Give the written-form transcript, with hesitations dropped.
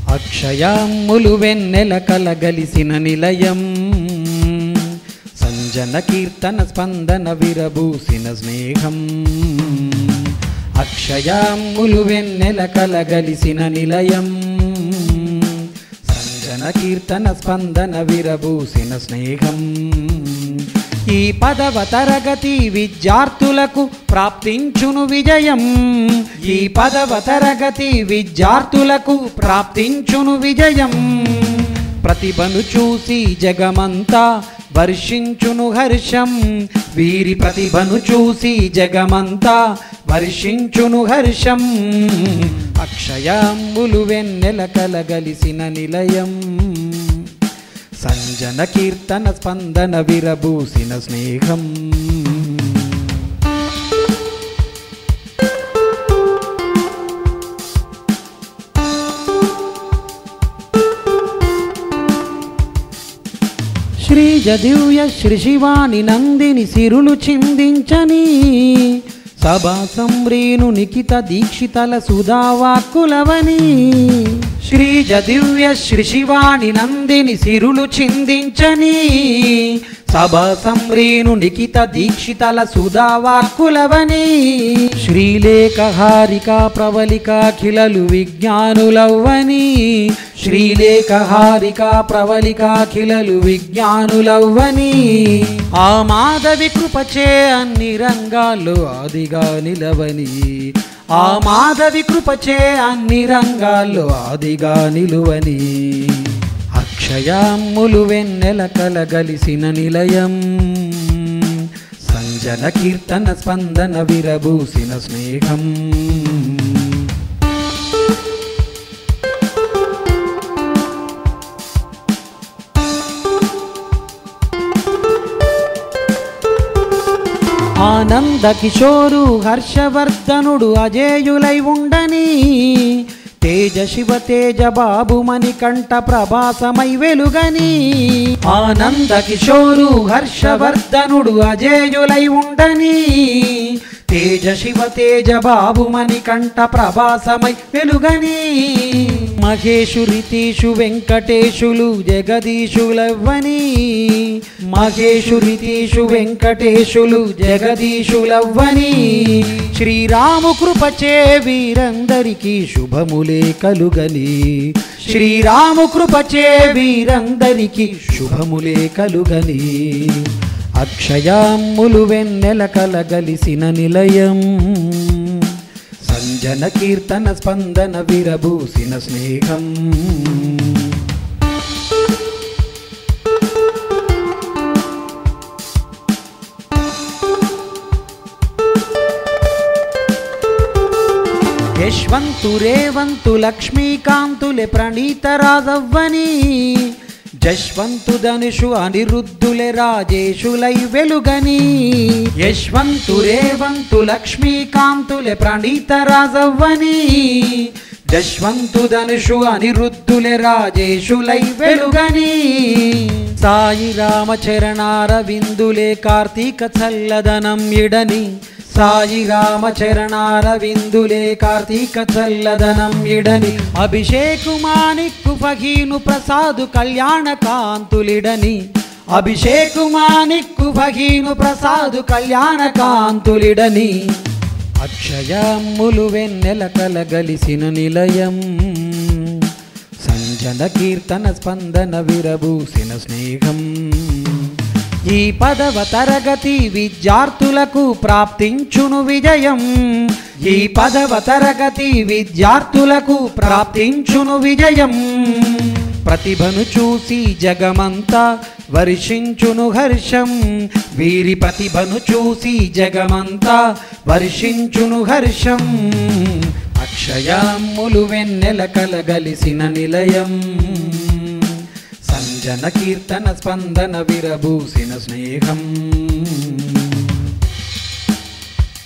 అక్షయామ్ములు వెన్నెల కలగలిసిన నిలయం సంజన కీర్తన స్పందన విరబూసిన స్నేహం అక్షయామ్ములు వెన్నెల కలగలిసిన నిలయం సంజన కీర్తన స్పందన విరబూసిన స్నేహం ఈ పదవ తరగతి విద్యార్థులకు ప్రాప్తించును విజయం ఈ పదవ తరగతి విద్యార్థులకు ప్రాప్తించును విజయం ప్రతిభను చూసి జగమంతా వర్షించును హర్షం వీరి ప్రతిభను చూసి జగమంతా వర్షించును హర్షం అక్షయాంబులు వెన్నెల కలగలిసిన నిలయం సంజన కీర్తన స్పందన విరబూసిన స్నేహం శ్రీజ దివ్య శ్రీ శివాని నందిని సిరులు చిందించని సభా సంబ్రీను నిఖిత దీక్షితల సుధావాక్కులవని శ్రీజ దివ్య శ్రీ శివాని నందిని సిరులు చిందించని సభా సంబ్రీను నిఖిత దీక్షితల సుధావాక్కులవని శ్రీలేఖ హారిక ప్రవళికాఖిలలు విజ్ఞానులవ్వని శ్రీలేఖ హారిక ప్రవళికాఖిలలు విజ్ఞానులవ్వని ఆ మాధవి కృపచే అన్ని రంగాల్లో ఆదిగా నిలవని ఆ మాధవి కృపచే అన్ని రంగాల్లో ఆదిగా నిలువని అక్షయామ్ములు వెన్నెల కలగలిసిన నిలయం సంజన కీర్తన స్పందన విరబూసిన స్నేహం ఆనంద కిశోరు హర్షవర్ధనుడు అజేయులై ఉండని తేజ శివ తేజ బాబు మణికంఠ ప్రభాసమై వెలుగని ఆనంద కిశోరు హర్షవర్ధనుడు అజేయులై ఉండని తేజ శివ తేజ బాబు మణికంఠ ప్రభాసమై వెలుగని మహేషు రితీషు వెంకటేశులు జగదీశులవ్వని మహేషు రితీషు వెంకటేశులు జగదీశులవ్వని శ్రీరాము కృపచే వీరందరికీ శుభములే కలుగని శ్రీరాము కృపచే వీరందరికీ శుభములే కలుగని అక్షయామ్ములు వెన్నెల కలగలిసిన నిలయం సంజన కీర్తన స్పందన విరబూసిన స్నేహం యశ్వంతు రేవంతు లక్ష్మీకాంతులే ప్రణీత రాజవ్వని జశ్వంతు ధనుషు అనిరుద్ధులే రాజేశులై వెలుగని యశ్వంతు రేవంతు లక్ష్మీకాంతులే ప్రణీత రాజవ్వని జశ్వంతు ధనుషు అనిరుద్ధులే రాజేశులై వెలుగని సాయి రామచరణారవిందులే కార్తీక చల్లదనం ఇడని సాయి రామచరణారవిందులే కార్తీక చల్లదనం ఇడని అభిషేకు మాణిక్కు ఫహీను ప్రసాదు కళ్యాణ కాంతులిడని అభిషేకు మాణిక్కు ఫహీను ప్రసాదు కళ్యాణ కాంతులిడని అక్షయామ్ములు వెన్నెల కలగలిసిన నిలయం సంజన కీర్తన స్పందన విరబూసిన స్నేహం ఈ పదవ తరగతి విద్యార్థులకు ప్రాప్తించును విజయం ఈ పదవ తరగతి విద్యార్థులకు ప్రాప్తించును విజయం ప్రతిభను చూసి జగమంతా వర్షించును హర్షం వీరి ప్రతిభను చూసి జగమంతా వర్షించును హర్షం అక్షయామ్ములు వెన్నెల కలగలిసిన నిలయం సంజన కీర్తన స్పందన విరబూసిన స్నేహం